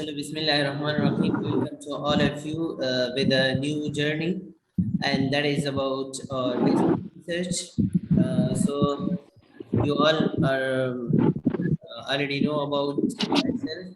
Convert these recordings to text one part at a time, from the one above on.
Chalo, Bismillahirrahmanirrahim. Welcome to all of you with a new journey, and that is about research. So you all are already know about myself,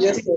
Yes, sir.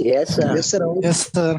Yes, sir. Yes, sir. Yes, sir.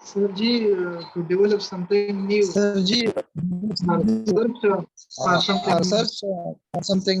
Sir, to develop something new. Sir, Search for something.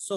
So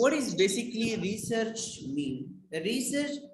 what is basically research mean? Research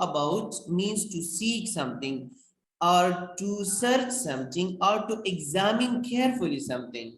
about, means to seek something or to search something or to examine carefully something.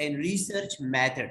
and research method?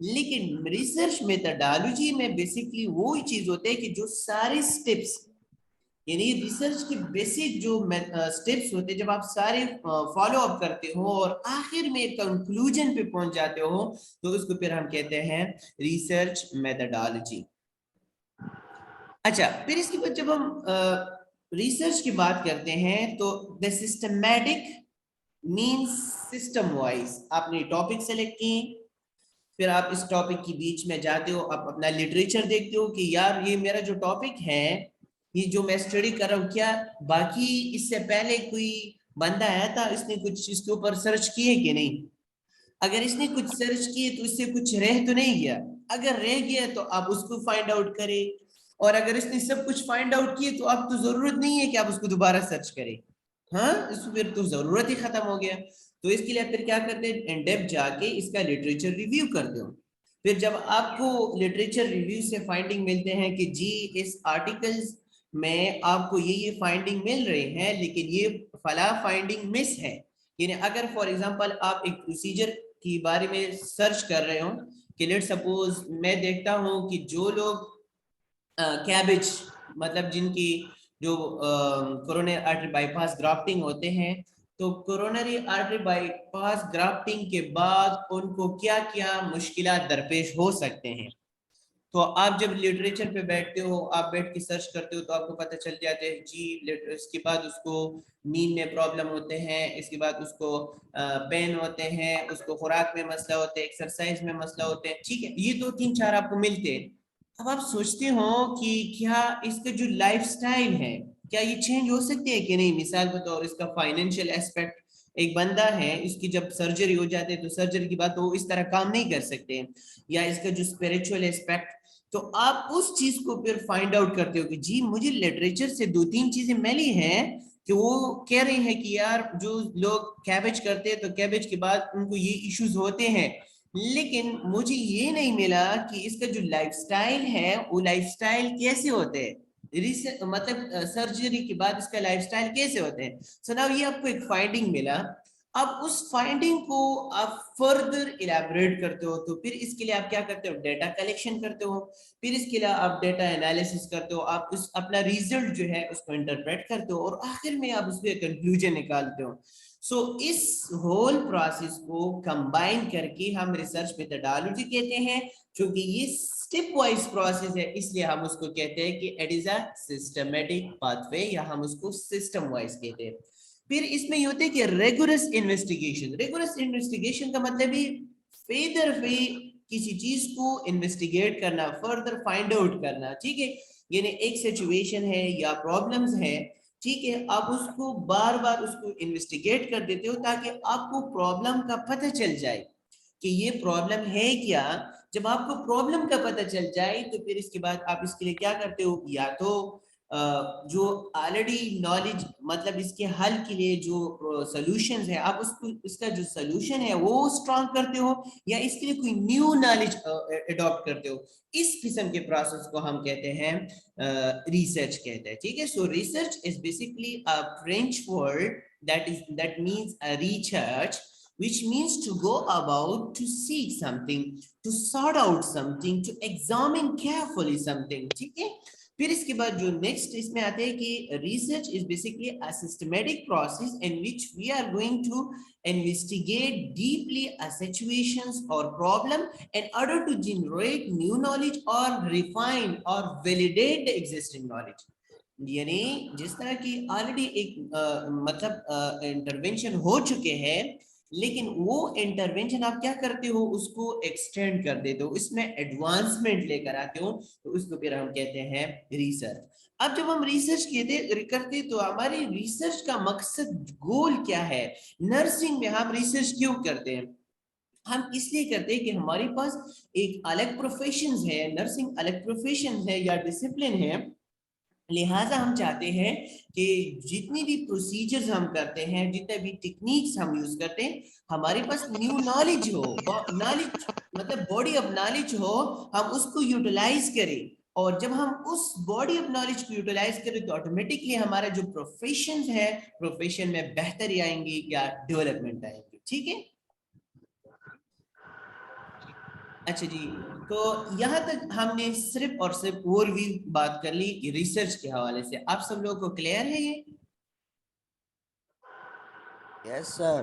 لیکن research methodology میں basically وہی چیز ہوتے ہیں کہ جو سارے steps یعنی ریسرچ کے بیسک جو سٹیپس ہوتے ہیں جب آپ سارے فالو اپ کرتے ہو اور آخر میں کنکلوژن پہ پہنچ جاتے ہو تو اس کو پھر ہم کہتے ہیں ریسرچ میتھڈالوجی. اچھا پھر اس کے بعد جب ہم ریسرچ کی بات کرتے ہیں تو the systematic means system wise. آپ نے ٹاپک سلیکٹ کیے, پھر آپ اس ٹاپک کی بیچ میں جاتے ہو, آپ اپنا لٹریچر دیکھتے ہو کہ یار یہ میرا جو ٹاپک ہے یہ جو میں اسٹڈی کر رہا ہوں کیا باقی اس سے پہلے کوئی بندہ آیا تھا اس نے کچھ اس کے اوپر سرچ کیے کہ نہیں. اگر اس نے کچھ سرچ کیے تو اس سے کچھ رہ تو نہیں گیا, اگر رہ گیا تو آپ اس کو فائنڈ آؤٹ کریں, اور اگر اس نے سب کچھ فائنڈ آؤٹ کیے تو اب تو ضرورت نہیں ہے کہ آپ اس کو دوبارہ سرچ کریں. ہاں اس کو پھر تو ضرورت ہی ختم ہو گیا. تو اس کے لیے پھر کیا کرتے ہیں, ان ڈیپتھ جا کے اس کا لٹریچر ریویو کرتے ہو. پھر جب آپ کو لٹریچر ریویو سے فائنڈنگ ملتے ہیں کہ جی اس آرٹیکلز میں آپ کو یہ فائنڈنگ مل رہے ہیں لیکن یہ فلاں فائنڈنگ مس ہے. یعنی اگر فار ایگزامپل آپ ایک پروسیجر کے بارے میں سرچ کر رہے ہو کہ لیٹ سپوز میں دیکھتا ہوں کہ جو لوگ کیبج مطلب جن کی جو coronary artery by pass grafting ہوتے ہیں, تو coronary artery by pass grafting کے بعد ان کو کیا کیا مشکلات درپیش ہو سکتے ہیں. تو آپ جب لٹریچر پہ بیٹھتے ہو, آپ بیٹھ کے سرچ کرتے ہو تو آپ کو پتہ چل جاتا ہے جی اس کے بعد اس کو نیند میں پرابلم ہوتے ہیں, اس کے بعد اس کو پین ہوتے ہیں, اس کو خوراک میں مسئلہ ہوتے ہیں, ایکسرسائز میں مسئلہ ہوتے ہیں. ٹھیک ہے, یہ 2-3-4 آپ کو ملتے ہیں. اب آپ سوچتے ہو کہ کیا اس کا جو لائف سٹائل ہے کیا یہ چینج ہو سکتے ہیں کہ نہیں. مثال کے طور اس کا فائنینشیل اسپیکٹ, ایک بندہ ہے اس کی جب سرجری ہو جاتے ہے تو سرجری کی بات تو اس طرح کام نہیں کر سکتے, یا اس کا جو اسپریچول اسپیکٹ, تو آپ اس چیز کو پھر فائنڈ آؤٹ کرتے ہو کہ جی مجھے لٹریچر سے 2-3 چیزیں ملی ہیں کہ وہ کہہ رہے ہیں کہ یار جو لوگ کیبج کرتے ہیں تو کیبج کے بعد ان کو یہ ایشوز ہوتے ہیں, لیکن مجھے یہ نہیں ملا کہ اس کا جو لائف سٹائل ہے وہ لائف سٹائل کیسے ہوتے ہیں, مطلب سرجری کے بعد اس کا لائف سٹائل کیسے ہوتے ہیں. سو ناؤ یہ آپ کو ایک فائنڈنگ ملا, اب اس فائنڈنگ کو آپ فردر الیبوریٹ کرتے ہو, تو پھر اس کے لیے آپ کیا کرتے ہو, ڈیٹا کلیکشن کرتے ہو, پھر اس کے لیے آپ ڈیٹا انالیسس کرتے ہو, آپ اس اپنا ریزلٹ جو ہے اس کو انٹرپریٹ کرتے ہو, اور آخر میں آپ اس پہ کنکلوژن نکالتے ہو. سو اس ہول پروسیس کو کمبائن کر کے ہم ریسرچ میتھڈالوجی کہتے ہیں, چونکہ یہ اسٹیپ وائز پروسیس ہے اس لیے ہم اس کو کہتے ہیں کہ it is a systematic path way, یا ہم اس کو سسٹم وائز کہتے ہیں. پھر اس میں یہ ہوتا ہے کہ ریگولرس انویسٹیگیشن. ریگولرس انویسٹیگیشن کا مطلب ہی فی در فی کسی چیز کو انویسٹیگیٹ کرنا, فردر فائنڈ آؤٹ کرنا. ٹھیک ہے, یعنی ایک سچویشن ہے یا پرابلمز ہے, ٹھیک ہے, آپ اس کو بار بار اس کو انویسٹیگیٹ کر دیتے ہو تاکہ آپ کو پرابلم کا پتہ چل جائے کہ یہ پرابلم ہے کیا. جب آپ کو پرابلم کا پتہ چل جائے تو پھر اس کے بعد آپ اس کے لیے کیا کرتے ہو, یا تو جو آلریڈی نالج مطلب اس کے حل کے لیے جو سولوشنز ہیں آپ اس کا جو سولوشن ہے وہ اسٹرانگ کرتے ہو, یا اس کے لیے کوئی نیو نالج اڈاپٹ کرتے ہو. اس قسم کے پروسیس کو ہم کہتے ہیں ریسرچ کہتے ہیں. ٹھیک ہے, so research is basically a French word that means a research, which means to go about, to seek something, to sort out something, to examine carefully something. ٹھیک ہے, پھر اس کے بعد جو نیکسٹ اس میں آتے ہیں کہ research is basically a systematic process in which we are going to investigate deeply a situations or problem in order to generate new knowledge or refine or validate the existing knowledge. یعنی جس طرح کی already ایک مطلب intervention ہو چکے ہیں, لیکن وہ انٹرونشن آپ کیا کرتے ہو, اس کو ایکسٹینڈ کر دیتے ہو, اس میں ایڈوانسمنٹ لے کر آتے ہو, تو اس کو پھر ہم کہتے ہیں ریسرچ. اب جب ہم ریسرچ کرتے تو ہماری ریسرچ کا مقصد گول کیا ہے. نرسنگ میں ہم ریسرچ کیوں کرتے ہیں, ہم اس لیے کرتے ہیں کہ ہمارے پاس ایک الگ پروفیشنز ہے, نرسنگ الگ پروفیشنز ہے یا ڈسپلن ہے, لہٰذا ہم چاہتے ہیں کہ جتنی بھی پروسیجرز ہم کرتے ہیں, جتنے بھی ٹیکنیکس ہم یوز کرتے ہیں, ہمارے پاس نیو نالج ہو, نالج مطلب باڈی آف نالج ہو, ہم اس کو یوٹیلائز کریں, اور جب ہم اس باڈی آف نالج کو یوٹیلائز کریں تو آٹومیٹکلی ہمارا جو پروفیشنز ہے پروفیشن میں بہتری آئیں گی یا ڈیولپمنٹ آئیں گی. ٹھیک ہے, اچھا جی، تو یہاں تک ہم نے صرف اور صرف اوور ویو بات کر لی ریسرچ کے حوالے سے. آپ سب لوگوں کو کلیئر ہے یہ؟ یس سر.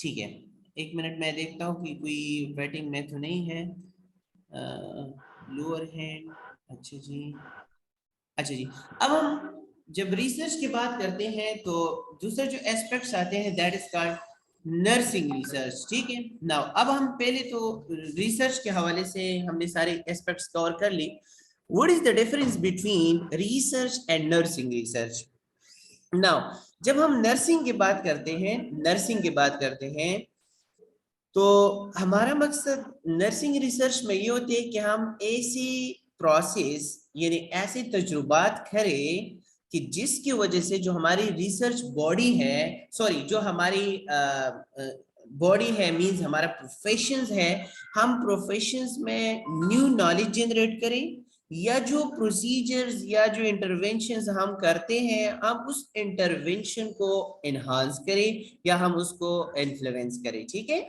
ٹھیک ہے، ایک منٹ میں دیکھتا ہوں کہ کوئی ویٹنگ میں تو نہیں ہے. Lower hand. اچھا جی، اچھا جی. اب ہم جب ریسرچ کی بات کرتے ہیں تو دوسرے جو ایسپیکٹس آتے ہیں that is called nursing research. ٹھیک ہے نا. اب ہم پہلے تو ریسرچ کے حوالے سے ہم نے سارے ایسپیکٹس کور کر لی. What is the difference between research and nursing research? Now جب ہم نرسنگ کی بات کرتے ہیں تو ہمارا مقصد نرسنگ ریسرچ میں یہ ہوتی ہے کہ ہم ایسی پروسیس یعنی ایسے تجربات کریں کہ جس کی وجہ سے جو ہماری ریسرچ باڈی ہے، سوری جو ہماری باڈی ہے مینز ہمارا پروفیشنز ہے، ہم پروفیشنز میں نیو نالج جنریٹ کریں، یا جو پروسیجرز یا جو انٹرونشنز ہم کرتے ہیں ہم اس انٹرونشن کو انہانس کریں یا ہم اس کو انفلوئنس کریں. ٹھیک ہے.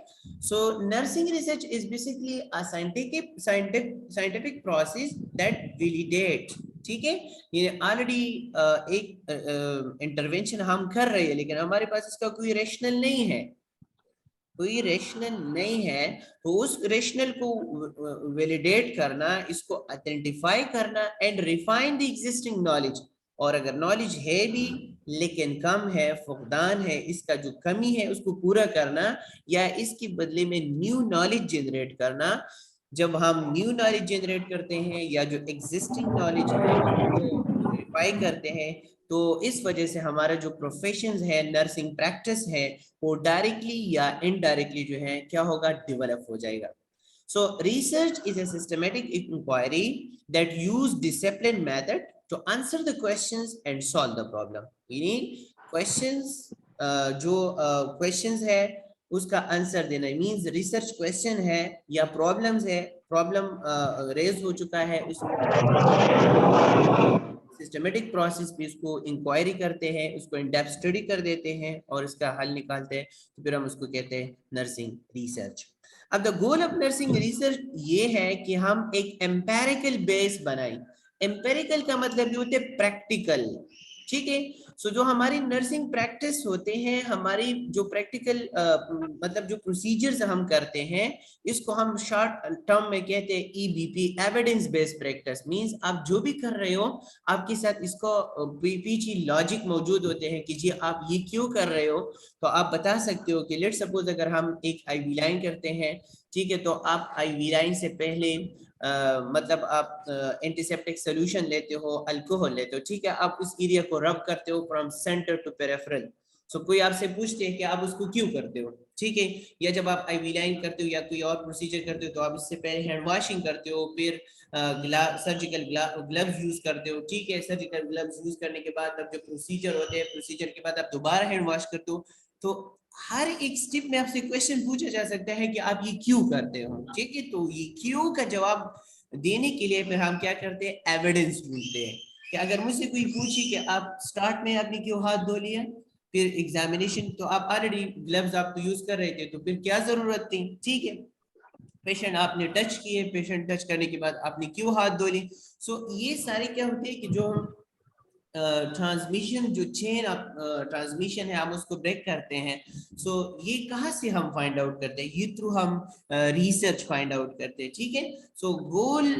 So nursing research is basically a scientific process that validate. ٹھیک ہے، یہ آلریڈی ایک انٹرونشن ہم کر رہے ہیں لیکن ہمارے پاس اس کا کوئی ریشنل نہیں ہے، تو اس ریشنل کو ویلیڈیٹ کرنا، اس کو آئیڈینٹیفائی کرنا and refine the existing knowledge. اور اگر نالج ہے بھی لیکن کم ہے، فقدان ہے، اس کا جو کمی ہے اس کو پورا کرنا یا اس کے بدلے میں نیو نالج جنریٹ کرنا. جب ہم نیو نالج جنریٹ کرتے ہیں یا جو ایگزسٹنگ نالج ہے ویریفائی کرتے ہیں تو اس وجہ سے ہمارا جو پروفیشنز ہے، نرسنگ پریکٹس ہے، وہ ڈائریکٹلی یا انڈائریکٹلی جو ہے کیا ہوگا، ڈیولپ ہو جائے گا. So research is a systematic inquiry that use disciplined method to answer the questions and solve the problem. Meaning questions جو questions ہے اس کا آنسر دینا. means ریسرچ کوشچن ہے یا پرابلمز ہے، پرابلم ریز ہو چکا ہے، اس سسٹمیٹک پروسیس پہ اس کو انکوائری کرتے ہیں، اس کو ان ڈیپتھ اسٹڈی کر دیتے ہیں اور اس کا حل نکالتے ہیں، تو پھر ہم اس کو کہتے ہیں نرسنگ ریسرچ. اب دا گول آف نرسنگ ریسرچ یہ ہے کہ ہم ایک امپیریکل بیس بنائیں. امپیریکل کا مطلب یہ ہوتا ہے پریکٹیکل. ٹھیک ہے. سو جو ہماری نرسنگ پریکٹس ہوتے ہیں، ہماری جو پریکٹیکل مطلب جو پروسیجرز ہم کرتے ہیں، اس کو ہم شارٹ ٹرم میں کہتے ہیں EBP، evidence based practice. Means آپ جو بھی کر رہے ہو آپ کے ساتھ اس کو پیچھے لاجک موجود ہوتے ہیں کہ جی آپ یہ کیوں کر رہے ہو. تو آپ بتا سکتے ہو کہ لیٹ سپوز اگر ہم ایک آئی وی لائن کرتے ہیں، ٹھیک ہے، تو آپ آئی وی لائن سے پہلے مطلب آپ اینٹی سیپٹک سولوشن لیتے ہو، الکوہول لیتے ہو، ٹھیک ہے، آپ اس ایریا کو رب کرتے ہو فرام سینٹر ٹو پیریفرل. سو کوئی آپ سے پوچھتے ہیں کہ آپ اس کو کیوں کرتے ہو، ٹھیک ہے، یا جب آپ آئی وی لائن کرتے ہو یا کوئی اور پروسیجر کرتے ہو تو آپ اس سے پہلے ہینڈ واشنگ کرتے ہو، پھر سرجیکل گلوز یوز کرتے ہو. ٹھیک ہے، سرجیکل گلوز یوز کرنے کے بعد اب جو پروسیجر ہوتے ہیں، پروسیجر کے بعد آپ دوبارہ ہینڈ واش کرتے ہو. تو ہر ایک سٹیپ میں آپ سے کویسچن پوچھا جا سکتا ہے کہ آپ یہ کیوں کرتے ہو. ٹھیک ہے، تو یہ کیوں کا جواب دینے کے لیے پھر ہم کیا کرتے ہیں، ایویڈنس ڈھونڈتے ہیں. کہ اگر مجھ سے کوئی پوچھی کہ آپ سٹارٹ میں آپ نے کیوں ہاتھ دھو لیا، پھر ایگزامینیشن تو آپ آلریڈی گلوز آپ تو یوز کر رہے تھے تو پھر کیا ضرورت تھی. ٹھیک ہے، پیشنٹ آپ نے ٹچ کیے، پیشنٹ ٹچ کرنے کے بعد آپ نے کیوں ہاتھ دھو لی. سو یہ سارے کیا ہوتے ہیں کہ جو ہم ٹرانسمیشن جو چین ٹرانسمیشن ہے ہم اس کو بریک کرتے ہیں. سو یہ کہاں سے ہم فائنڈ آؤٹ کرتے ہیں، یہ تھرو ہم ریسرچ فائنڈ آؤٹ کرتے ہیں. ٹھیک ہے. سو گول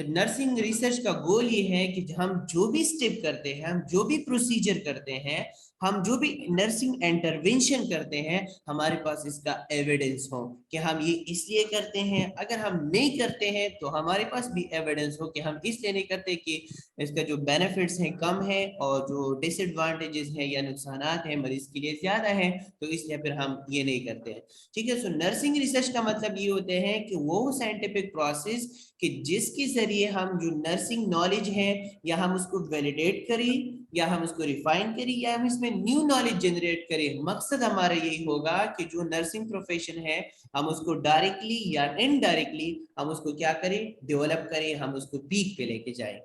نرسنگ ریسرچ کا گول یہ ہے کہ ہم جو بھی اسٹیپ کرتے ہیں، ہم جو بھی پروسیجر کرتے ہیں، ہم جو بھی نرسنگ انٹرونشن کرتے ہیں، ہمارے پاس اس کا ایویڈنس ہو کہ ہم یہ اس لیے کرتے ہیں. اگر ہم نہیں کرتے ہیں تو ہمارے پاس بھی ایویڈنس ہو کہ ہم اس لیے نہیں کرتے کہ اس کا جو بینیفٹس ہیں کم ہے اور جو ڈس ایڈوانٹیجز ہیں یا نقصانات ہیں مریض کے لیے زیادہ ہیں، تو اس لیے پھر ہم یہ نہیں کرتے ہیں. ٹھیک ہے. سو نرسنگ ریسرچ کا مطلب یہ ہوتے ہیں کہ وہ سائنٹیفک پروسیس کہ جس کے ذریعے ہم جو نرسنگ نالج ہے یا ہم اس کو ویلیڈیٹ کریں یا ہم اس کو ریفائن کریں یا ہم اس میں نیو نالج جنریٹ کریں. مقصد ہمارا یہی ہوگا کہ جو نرسنگ پروفیشن ہے ہم اس کو ڈائریکٹلی یا انڈائریکٹلی ہم اس کو کیا کریں، ڈیولپ کریں، ہم اس کو پیک پہ لے کے جائیں.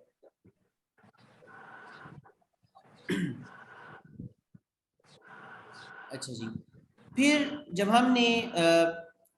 اچھا جی. پھر جب ہم نے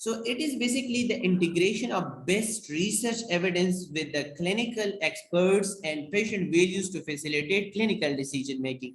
So it is basically the integration of best research evidence with the clinical experts and patient values to facilitate clinical decision making.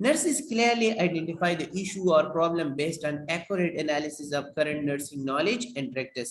Nurses clearly identify the issue or problem based on accurate analysis of current nursing knowledge and practice.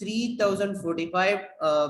3045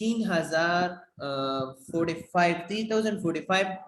3045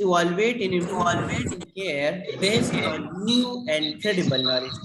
evaluate and improve care based on new and credible knowledge.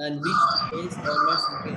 on which base or nursing care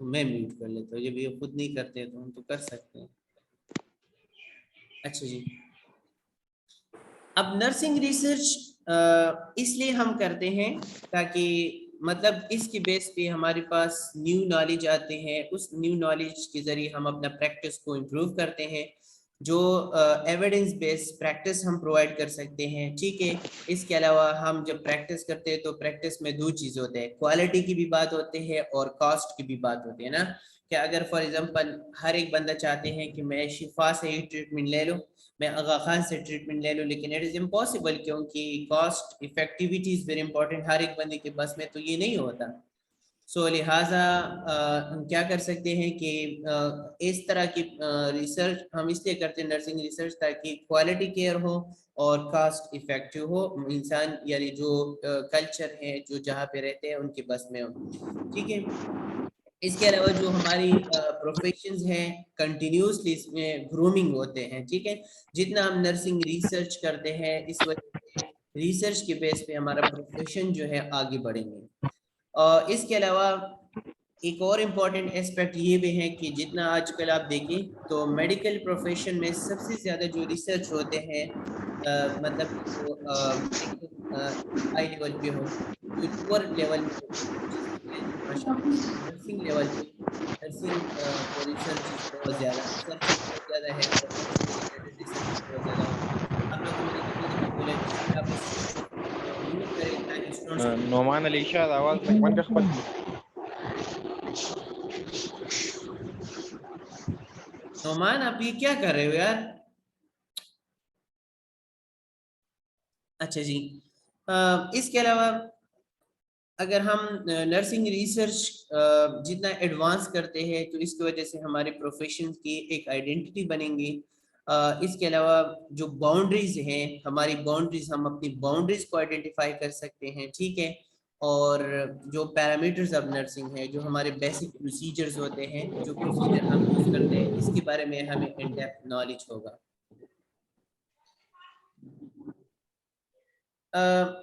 میں mute کر لیتا ہوں، جب یہ خود نہیں کرتے تو ہم تو کر سکتے ہیں. اچھا جی، اب نرسنگ ریسرچ اس لیے ہم کرتے ہیں تاکہ مطلب اس کی بیس پہ ہمارے پاس نیو نالج آتے ہیں، اس نیو نالج کے ذریعے ہم اپنا پریکٹس کو امپروو کرتے ہیں، جو ایویڈنس بیس پریکٹس ہم پرووائڈ کر سکتے ہیں. ٹھیک ہے، اس کے علاوہ ہم جب پریکٹس کرتے ہیں تو پریکٹس میں دو چیز ہوتے ہیں، کوالٹی کی بھی بات ہوتی ہے اور کاسٹ کی بھی بات ہوتی ہے نا. کہ اگر فار ایگزامپل ہر ایک بندہ چاہتے ہیں کہ میں شفا سے ہی ٹریٹمنٹ لے لوں، میں آغا خان سے ٹریٹمنٹ لے لوں، لیکن اٹ از امپاسبل کیونکہ کاسٹ افیکٹیویٹی از ویری امپورٹنٹ، ہر ایک بندے کے بس میں تو یہ نہیں ہوتا. سو لہٰذا ہم کیا کر سکتے ہیں کہ اس طرح کی ریسرچ ہم اس لیے کرتے ہیں نرسنگ ریسرچ تاکہ کوالٹی کیئر ہو اور کاسٹ افیکٹو ہو، انسان یعنی جو کلچر ہے جو جہاں پہ رہتے ہیں ان کے بس میں ہو. ٹھیک ہے، اس کے علاوہ جو ہماری پروفیشنز ہیں کنٹینیوسلی اس میں گرومنگ ہوتے ہیں. ٹھیک ہے، جتنا ہم نرسنگ ریسرچ کرتے ہیں اس وجہ سے ریسرچ کے بیس پہ ہمارا پروفیشن جو ہے آگے بڑھیں گے. اس کے علاوہ ایک اور امپورٹنٹ اسپیکٹ یہ بھی ہے کہ جتنا آج کل آپ دیکھیں تو میڈیکل پروفیشن میں سب سے زیادہ جو ریسرچ ہوتے ہیں مطلب جو ایک ہائی لیول پہ ہو، جو لوور لیول نرسنگ لیول پہ نرسنگ جو ریسرچ بہت زیادہ ریسرچز بہت زیادہ ہے اور نرسنگ سے ریلیٹڈ ریسرچ بہت زیادہ ہوتے ہیں. آپ لوگوں کو میں نے کتنی دفعہ بولا کہ آپ اس چیز کو میوٹ کریں تاکہ اسٹوڈنٹس کو نعمان علی شاد آواز من کا خبر. نعمان آپ یہ کیا کر رہے ہو یار؟ اچھا جی، اس کے علاوہ اگر ہم نرسنگ ریسرچ جتنا ایڈوانس کرتے ہیں تو اس کی وجہ سے ہمارے پروفیشن کی ایک آئیڈینٹی بنیں گی. اس کے علاوہ جو باؤنڈریز ہیں ہماری باؤنڈریز، ہم اپنی باؤنڈریز کو آئیڈینٹیفائی کر سکتے ہیں. ٹھیک ہے، اور جو پیرامیٹرز آف نرسنگ ہے، جو ہمارے بیسک پروسیجرز ہوتے ہیں، جو پروسیجر ہم یوز کرتے ہیں، اس کے بارے میں ہمیں ان ڈیپتھ نالج ہوگا.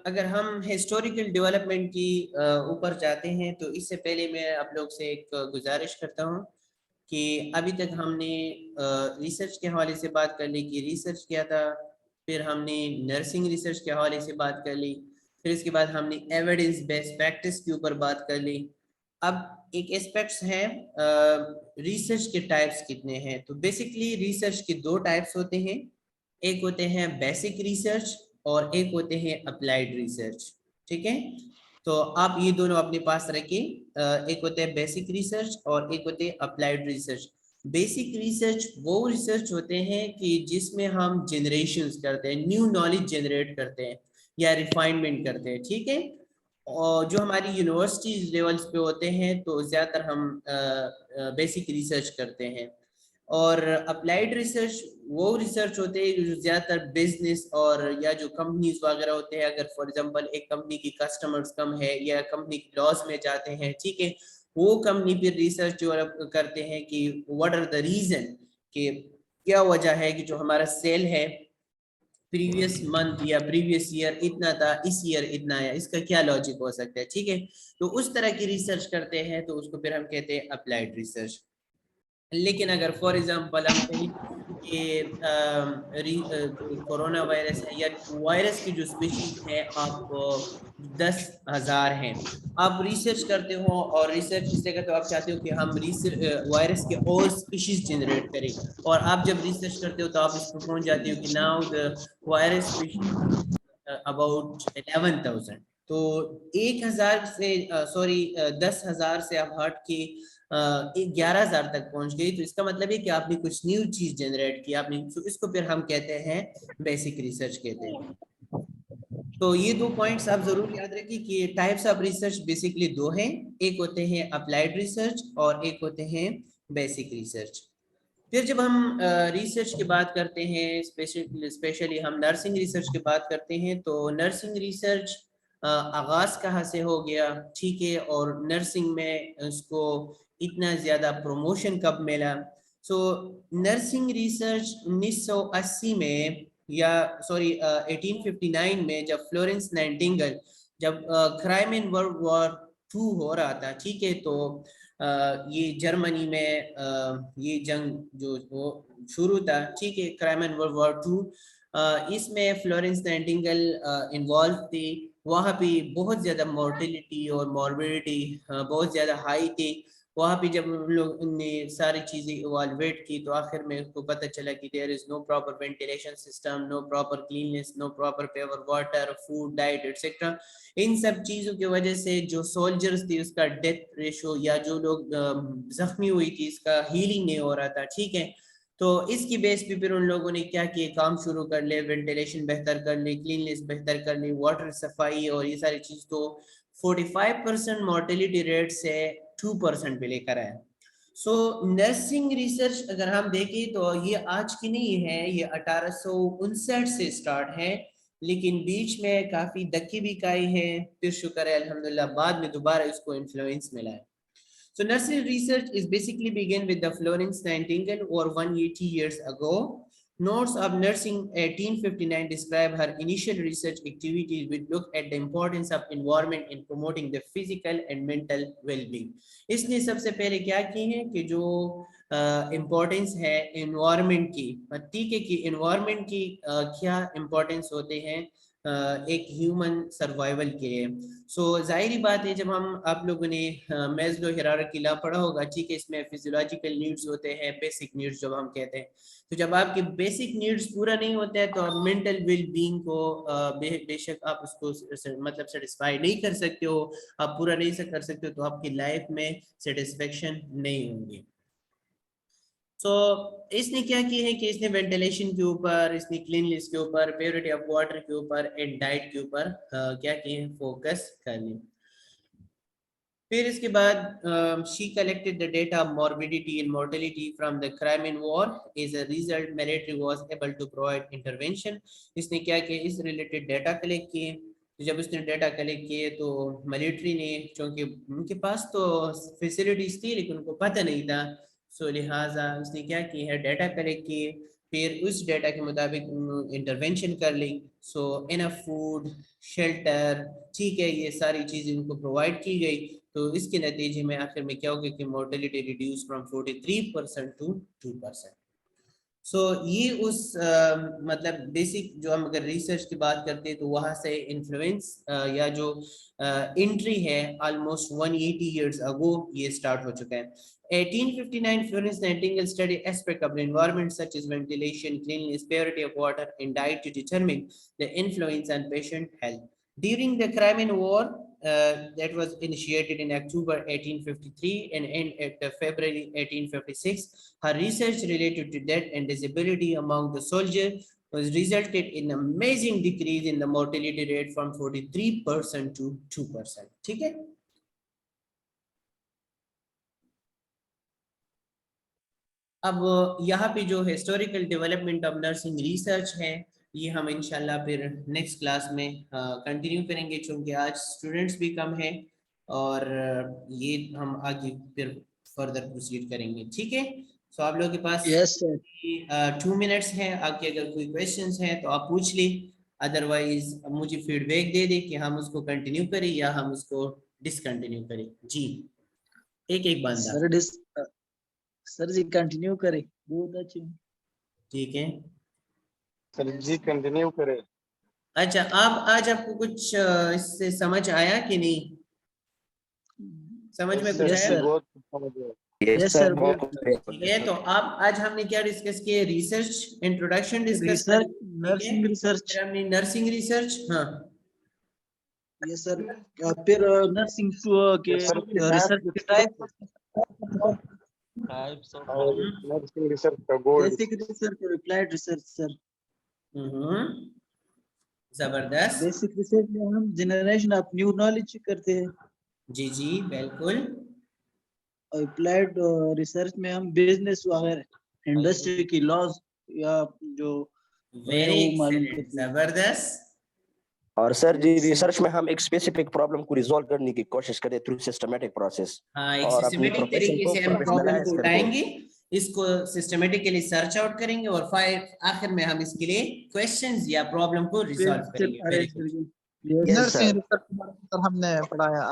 اگر ہم ہسٹوریکل ڈیولپمنٹ کی اوپر جاتے ہیں تو اس سے پہلے میں آپ لوگ سے ایک گزارش کرتا ہوں کہ ابھی تک ہم نے ریسرچ کے حوالے سے بات کر لی کہ ریسرچ کیا تھا، پھر ہم نے نرسنگ ریسرچ کے حوالے سے بات کر لی، پھر اس کے بعد ہم نے ایویڈنس بیسڈ پریکٹس کے اوپر بات کر لی. اب ایک اسپیکٹس ہیں ریسرچ کے ٹائپس کتنے ہیں. تو بیسکلی ریسرچ کے دو ٹائپس ہوتے ہیں، ایک ہوتے ہیں بیسک ریسرچ اور ایک ہوتے ہیں اپلائیڈ ریسرچ. ٹھیک ہے، تو آپ یہ دونوں اپنے پاس رکھیں، ایک ہوتے ہیں بیسک ریسرچ اور ایک ہوتے ہیں اپلائیڈ ریسرچ. بیسک ریسرچ وہ ریسرچ ہوتے ہیں کہ جس میں ہم جنریشنز کرتے ہیں، نیو نالج جنریٹ کرتے ہیں یا ریفائنمنٹ کرتے ہیں. ٹھیک ہے، اور جو ہماری یونیورسٹیز لیولز پہ ہوتے ہیں تو زیادہ تر ہم بیسک ریسرچ کرتے ہیں. اور اپلائیڈ ریسرچ وہ ریسرچ ہوتے ہیں جو زیادہ تر بزنس اور یا جو کمپنیز وغیرہ ہوتے ہیں، اگر فار ایگزامپل ایک کمپنی کی کسٹمرز کم ہے یا کمپنی کی لاس میں جاتے ہیں، ٹھیک ہے، وہ کمپنی پھر ریسرچ جو کرتے ہیں کہ واٹ آر دا ریزن، کہ کیا وجہ ہے کہ جو ہمارا سیل ہے پریویس منتھ یا پریویس ایئر اتنا تھا، اس ایئر اتنا ہے، اس کا کیا لاجک ہو سکتا ہے. ٹھیک ہے، تو اس طرح کی ریسرچ کرتے ہیں تو اس کو پھر ہم کہتے ہیں اپلائیڈ ریسرچ. لیکن اگر فار ایگزامپل ہم کہیں کہ کورونا وائرس ہے یا وائرس کی جو اسپیشیز ہے آپ 10,000 ہیں، آپ ریسرچ کرتے ہو اور ریسرچ اس لیے تو آپ چاہتے ہو کہ ہم وائرس کے اور اسپیشیز جنریٹ کریں، اور آپ جب ریسرچ کرتے ہو تو آپ اس کو پہنچ جاتے ہو کہ now the virus species about 11,000. تو 1,000 سے 10,000 سے آپ ہٹ کے 11,000 تک پہنچ گئی. تو اس کا مطلب ہے کہ آپ نے کچھ نیو چیز جنریٹ کی، آپ نے اس کو پھر ہم کہتے ہیں بیسک ریسرچ کہتے ہیں. تو یہ دو پوائنٹس آپ ضرور یاد رکھیں کہ ٹائپس آف ریسرچ بیسکلی دو ہیں، ایک ہوتے ہیں اپلائیڈ ریسرچ اور ایک ہوتے ہیں بیسک ریسرچ. پھر جب ہم ریسرچ کی بات کرتے ہیں، اسپیشلی ہم نرسنگ ریسرچ کی بات کرتے ہیں، تو نرسنگ ریسرچ آغاز کہاں سے ہو گیا، ٹھیک ہے، اور نرسنگ میں اس کو اتنا زیادہ پروموشن کب ملا. سو نرسنگ ریسرچ 1980 میں یا 1859 میں جب فلورنس نائٹنگل جب کرائم ان ورلڈ وار 2 ہو رہا تھا، ٹھیک ہے، تو یہ جرمنی میں یہ جنگ جو وہ شروع تھا، ٹھیک ہے، کرائمن ورلڈ وار 2، اس میں فلورنس نائٹنگیل انوالو تھی. وہاں پہ بہت زیادہ مورٹیلٹی اور موربیڈیٹی بہت زیادہ ہائی تھی. وہاں پہ جب ہم لوگ نے ساری چیزیں ایوالویٹ کی تو آخر میں اس کو پتہ چلا کہ there is no proper ventilation system, no proper cleanliness, no proper pure water, food, diet etcetera. ان سب چیزوں کی وجہ سے جو سولجرز تھی اس کا ڈیتھ ریشو یا جو لوگ زخمی ہوئی تھی اس کا ہیلنگ نہیں ہو رہا تھا، ٹھیک ہے. تو اس کی بیس پہ پھر ان لوگوں نے کیا کیے، کام شروع کر لے، وینٹیلیشن بہتر کر لی، کلیننس بہتر کر لی، واٹر صفائی اور یہ ساری چیز. تو 45% مورٹیلٹی ریٹ سے 2% پہ لے کر آئے. سو نرسنگ ریسرچ اگر ہم دیکھیں تو یہ آج کی نہیں ہے، یہ 1859 سے سٹارٹ ہے، لیکن بیچ میں کافی دھکے بھی کھائے ہیں. پھر شکر ہے الحمدللہ بعد میں دوبارہ اس کو انفلوئنس ملا ہے. So nursery research is basically began with the Florence Nightingale over 180 years ago. Notes of Nursing 1859 describe her initial research activities which look at the importance of environment in promoting the physical and mental well-being. اس نے سب سے پہلے کیا کی ہے کہ جو importance ہے environment کی، ٹھیک ہے، کہ انوائرمنٹ کی کیا امپورٹنس ہوتے ہیں ایک ہیومن سروائیول کے لیے. سو ظاہری بات ہے، جب ہم آپ لوگوں نے میزلو ہیرارکی لا پڑھا ہوگا، ٹھیک ہے، اس میں فزیولوجیکل نیڈز ہوتے ہیں، بیسک نیڈز جو ہم کہتے ہیں. تو جب آپ کے بیسک نیڈز پورا نہیں ہوتا ہے تو آپ مینٹل ویل بینگ کو بے شک آپ اس کو مطلب سیٹسفائی نہیں کر سکتے ہو، آپ پورا نہیں کر سکتے ہو تو آپ کی لائف میں سیٹسفیکشن نہیں ہوں گی. سو اس نے کیا کی ہے کہ اس نے وینٹیلیشن کے اوپر، اس نے کلینلیس کے اوپر، پیورٹی آف واٹر کے اوپر اینڈ ڈائٹ کے اوپر کیا کی ہے، فوکس کر لی. پھر اس کے بعد she collected the data of morbidity and mortality from the Crimean War. As a result, military was able to provide intervention. اس نے کیا کہ اس ریلیٹڈ ڈیٹا کلیکٹ کیے. جب اس نے ڈیٹا کلیکٹ کیے تو ملٹری نے، چونکہ ان کے پاس تو فیسلٹیز تھی لیکن ان کو پتہ نہیں تھا، سو لہٰذا اس نے کیا کی ہے، ڈیٹا کلیکٹ کیے، پھر اس ڈیٹا کے مطابق انٹرونشن کر لی. سو انف فوڈ، شیلٹر، ٹھیک ہے، یہ ساری چیزیں ان کو پرووائڈ کی گئی. تو اس کے نتیجے میں آخر میں کیا ہوگا کہ مورٹیلٹی ریڈیوس فرام 43% to 2%. سو یہ اس مطلب بیسک جو ہم اگر ریسرچ کی بات کرتے ہیں تو وہاں سے انفلوئنس یا جو انٹری ہے آلموسٹ 180 ایئرس اگو یہ سٹارٹ ہو چکا ہے. 1859 Florence Nightingale studied aspects of the environment such as ventilation, cleanliness, purity of water and diet to determine the influence on patient health. During the Crimean War, that was initiated in October 1853 and ended at February 1856. Her research related to death and disability among the soldiers was resulted in an amazing decrease in the mortality rate from 43% to 2%. ٹھیک ہے. اب یہاں پہ جو historical development of nursing research ہے یہ ہم انشاءاللہ پھر نیکسٹ کلاس میں کنٹینیو کریں گے، چونکہ آج اسٹوڈنٹس بھی کم ہیں اور یہ ہم آگے پھر فردر پروسیڈ کریں گے. ٹھیک ہے. سو آپ لوگوں کے پاس 2 منٹس ہیں، آپ کے اگر کوئی کویشچنس ہیں تو آپ پوچھ لیں، ادروائز مجھے فیڈ بیک دے دیں کہ ہم اس کو کنٹینیو کریں یا ہم اس کو ڈسکنٹینیو کریں. جی ایک بندہ. سر جی کنٹینیو کریں، بہت اچھے. ٹھیک ہے سر جی کنٹینیو کرے. اچھا آپ آج آپ کو کچھ اس سے سمجھ آیا کہ نہیں؟ سمجھ میں کچھ آیا؟ بہت سمجھ آیا. یس سر. ٹھیک ہے. تو اب آج ہم نے کیا ڈسکس کیا؟ ریسرچ انٹروڈکشن ڈسکس کر، نرسنگ ریسرچ. ہم نے نرسنگ ریسرچ. ہاں یس سر. پھر نرسنگ کے ریسرچ کے ٹائپ، نرسنگ ریسرچ کا گول، بیسک ریسرچ اور اپلائیڈ ریسرچ. سر زبردست. بیسک ریسرچ میں ہم جنریشن آف نیو نالج کرتے ہیں. جی جی بالکل. اور اپلائیڈ ریسرچ میں ہم بزنس وغیرہ انڈسٹری کی لاز یا جو ویری معلوم کرتے ہیں. زبردست. اور سر جی ریسرچ میں ہم ایک اسپیسیفک پرابلم کو ریزالو کرنے کی کوشش کریں تھرو سسٹمیٹک پروسیس. ہاں ایک اور اپنی سسٹمیٹک پروفیشن طریقے کو سے ہم پرابلم پروفیشنلائز کو کرتے اٹھائیں ہیں. گے، اس کو سسٹمیٹکلی سرچ آؤٹ کریں گے اور آخر میں ہم اس کے لیے کویسچنز یا پرابلم کو ریزالو کریں گے. Very good. نرسنگ ریسرچ ہم نے پڑھایا.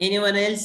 anyone else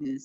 Yes,